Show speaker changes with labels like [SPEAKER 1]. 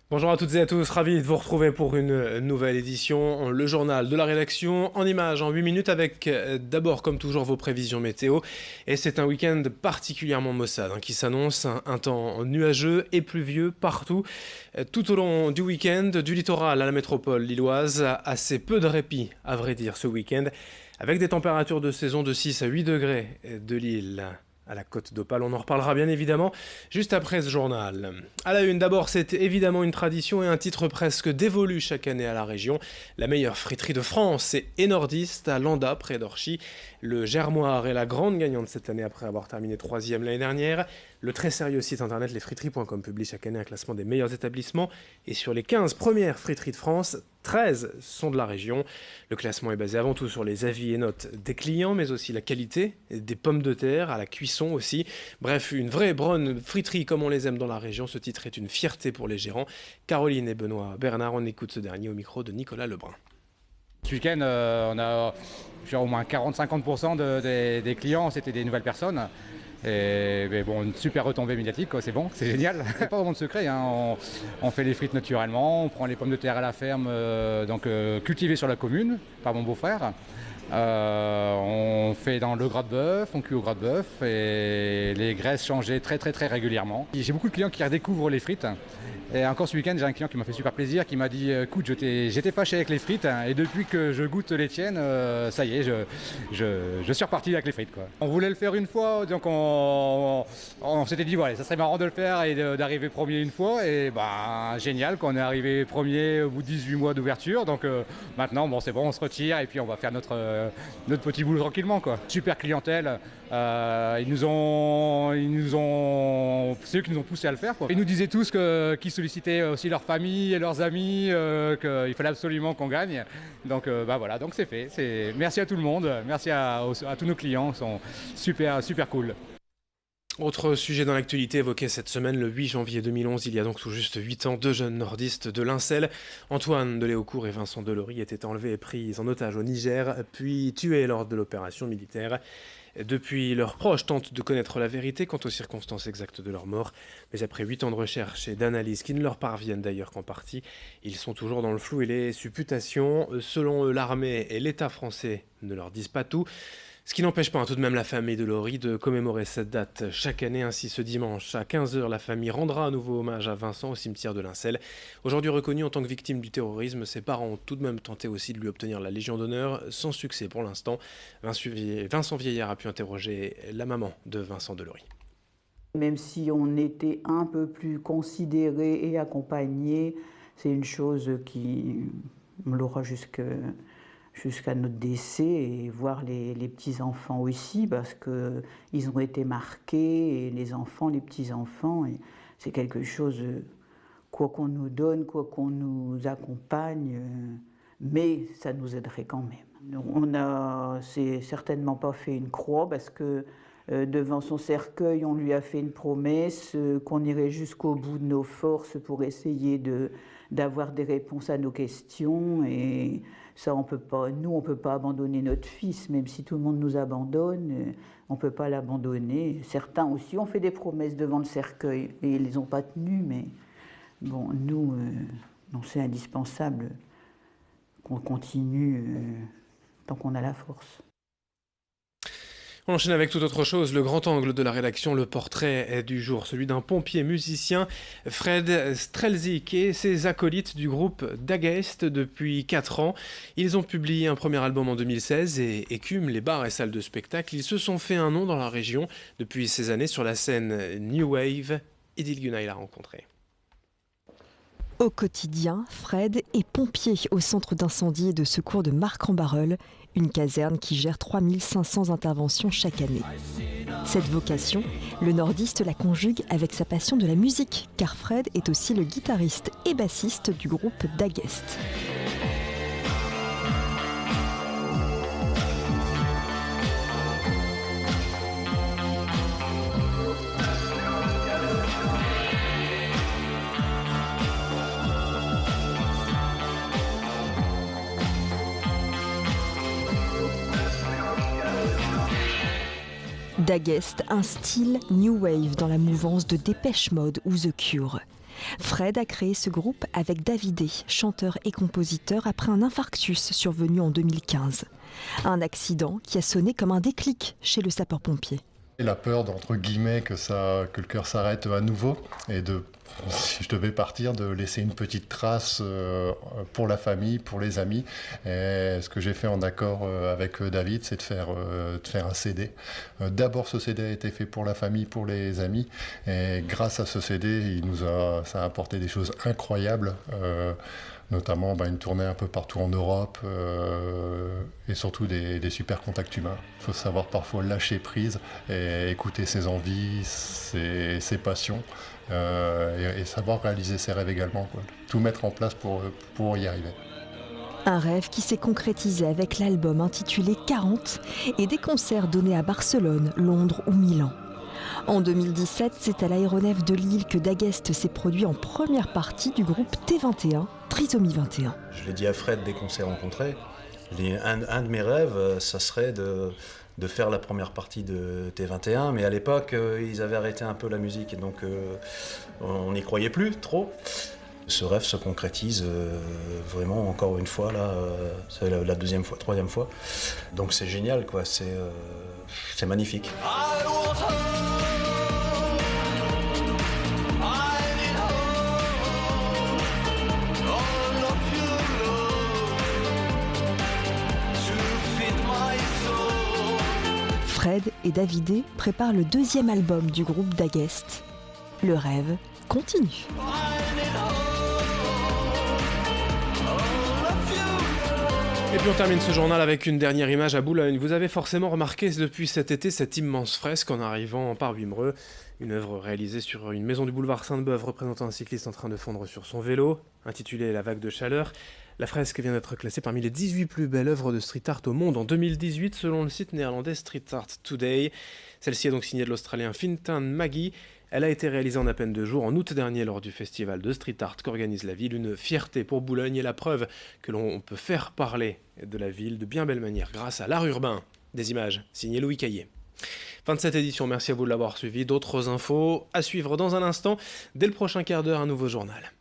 [SPEAKER 1] Bonjour à toutes et à tous, ravi de vous retrouver pour une nouvelle édition, le journal de la rédaction en images en 8 minutes avec d'abord comme toujours vos prévisions météo et c'est un week-end particulièrement maussade qui s'annonce, un temps nuageux et pluvieux partout tout au long du week-end, du littoral à la métropole lilloise, assez peu de répit à vrai dire ce week-end avec des températures de saison de 6 à 8 degrés de Lille à la Côte d'Opale. On en reparlera bien évidemment juste après ce journal. À la une, d'abord, c'est évidemment une tradition et un titre presque dévolu chaque année à la région. La meilleure friterie de France et nordiste à Landa, près d'Orchy. Le Germoir est la grande gagnante cette année après avoir terminé 3e l'année dernière. Le très sérieux site internet lesfriteries.com publie chaque année un classement des meilleurs établissements. Et sur les 15 premières friteries de France, 13 sont de la région. Le classement est basé avant tout sur les avis et notes des clients, mais aussi la qualité des pommes de terre, à la cuisson aussi. Bref, une vraie bonne friterie comme on les aime dans la région. Ce titre est une fierté pour les gérants. Caroline et Benoît Bernard, on écoute ce dernier au micro de Nicolas Lebrun.
[SPEAKER 2] Ce week-end, on a au moins 40-50% des clients, c'était des nouvelles personnes. Et mais bon, une super retombée médiatique, c'est bon, c'est génial. Il n'y a pas vraiment de secret, on fait les frites naturellement, on prend les pommes de terre à la ferme, cultivées sur la commune par mon beau-frère. On fait dans le gras de bœuf, on cuit au gras de bœuf et les graisses changées très régulièrement. J'ai beaucoup de clients qui redécouvrent les frites. Et encore ce week-end, j'ai un client qui m'a fait super plaisir, qui m'a dit écoute, j'étais fâché avec les frites et depuis que je goûte les tiennes, ça y est, je suis reparti avec les frites, quoi. On voulait le faire une fois, donc on s'était dit voilà, ça serait marrant de le faire et d'arriver premier une fois. Et génial qu'on est arrivé premier au bout de 18 mois d'ouverture. Donc maintenant, bon, c'est bon, on se retire et puis on va faire notre petit boulot tranquillement, quoi. Super clientèle. C'est eux qui nous ont poussé à le faire, quoi. Ils nous disaient tous qu'ils sollicitaient aussi leur famille et leurs amis, qu'il fallait absolument qu'on gagne. Donc voilà, donc c'est fait. Merci à tout le monde, merci à tous nos clients, ils sont super cool.
[SPEAKER 1] Autre sujet dans l'actualité évoqué cette semaine, le 8 janvier 2011, il y a donc tout juste 8 ans, deux jeunes nordistes de Lincel, Antoine de Léaucourt et Vincent Delory, étaient enlevés et pris en otage au Niger, puis tués lors de l'opération militaire. Depuis, leurs proches tentent de connaître la vérité quant aux circonstances exactes de leur mort, mais après 8 ans de recherche et d'analyse qui ne leur parviennent d'ailleurs qu'en partie, ils sont toujours dans le flou et les supputations. Selon eux, l'armée et l'État français ne leur disent pas tout. Ce qui n'empêche pas tout de même la famille de Laurie de commémorer cette date chaque année. Ainsi, ce dimanche à 15h, la famille rendra à nouveau hommage à Vincent au cimetière de Lincel. Aujourd'hui reconnu en tant que victime du terrorisme, ses parents ont tout de même tenté aussi de lui obtenir la Légion d'honneur, sans succès pour l'instant. Vincent Vieillard a pu interroger la maman de Vincent Delory.
[SPEAKER 3] Même si on était un peu plus considéré et accompagné, c'est une chose qui me l'aura jusqu'à notre décès et voir les petits-enfants aussi parce qu'ils ont été marqués, et les enfants, les petits-enfants, et c'est quelque chose, quoi qu'on nous donne, quoi qu'on nous accompagne, mais ça nous aiderait quand même. C'est certainement pas fait une croix parce que devant son cercueil, on lui a fait une promesse qu'on irait jusqu'au bout de nos forces pour essayer d'avoir des réponses à nos questions. Et ça, on peut pas abandonner notre fils, même si tout le monde nous abandonne, on ne peut pas l'abandonner. Certains aussi ont fait des promesses devant le cercueil et ils ne les ont pas tenues, mais bon, nous, non, c'est indispensable qu'on continue tant qu'on a la force.
[SPEAKER 1] On enchaîne avec toute autre chose, le grand angle de la rédaction, le portrait du jour, celui d'un pompier musicien, Fred Strelzik, et ses acolytes du groupe Dagest depuis 4 ans. Ils ont publié un premier album en 2016 et écument les bars et salles de spectacle. Ils se sont fait un nom dans la région depuis ces années sur la scène New Wave. Idil Gunay l'a rencontré.
[SPEAKER 4] Au quotidien, Fred est pompier au centre d'incendie et de secours de Marcq-en-Barœul, une caserne qui gère 3500 interventions chaque année. Cette vocation, le nordiste la conjugue avec sa passion de la musique, car Fred est aussi le guitariste et bassiste du groupe Dagest. Dagest, un style new wave dans la mouvance de Dépêche Mode ou The Cure. Fred a créé ce groupe avec Davidé, chanteur et compositeur, après un infarctus survenu en 2015. Un accident qui a sonné comme un déclic chez le sapeur-pompier.
[SPEAKER 5] La peur d'entre guillemets que le cœur s'arrête à nouveau et si je devais partir, de laisser une petite trace pour la famille, pour les amis. Et ce que j'ai fait en accord avec David, c'est de faire un CD. D'abord, ce CD a été fait pour la famille, pour les amis. Et grâce à ce CD, ça a apporté des choses incroyables. Notamment une tournée un peu partout en Europe et surtout des super contacts humains. Il faut savoir parfois lâcher prise et écouter ses envies, ses passions et savoir réaliser ses rêves également, quoi. Tout mettre en place pour y arriver.
[SPEAKER 4] Un rêve qui s'est concrétisé avec l'album intitulé 40 et des concerts donnés à Barcelone, Londres ou Milan. En 2017, c'est à l'aéronef de Lille que Dagest s'est produit en première partie du groupe T21, Trisomie 21.
[SPEAKER 6] Je l'ai dit à Fred dès qu'on s'est rencontrés. Un de mes rêves, ça serait de faire la première partie de T21, mais à l'époque, ils avaient arrêté un peu la musique, et donc on n'y croyait plus trop. Ce rêve se concrétise vraiment encore une fois, là, c'est la deuxième fois, troisième fois. Donc c'est génial, quoi, c'est magnifique.
[SPEAKER 4] Fred et Davidé préparent le deuxième album du groupe Dagest. Le rêve continue.
[SPEAKER 1] Et puis on termine ce journal avec une dernière image à Boulogne. Vous avez forcément remarqué depuis cet été cette immense fresque en arrivant par Wimereux. Une œuvre réalisée sur une maison du boulevard Sainte-Beuve représentant un cycliste en train de fondre sur son vélo, intitulée La vague de chaleur. La fresque vient d'être classée parmi les 18 plus belles œuvres de street art au monde en 2018 selon le site néerlandais Street Art Today. Celle-ci est donc signée de l'Australien Fintan Maggie. Elle a été réalisée en à peine 2 jours en août dernier lors du festival de street art qu'organise la ville. Une fierté pour Boulogne et la preuve que l'on peut faire parler de la ville de bien belle manière grâce à l'art urbain. Des images signées Louis Caillé. Fin de cette édition, merci à vous de l'avoir suivi. D'autres infos à suivre dans un instant. Dès le prochain quart d'heure, un nouveau journal.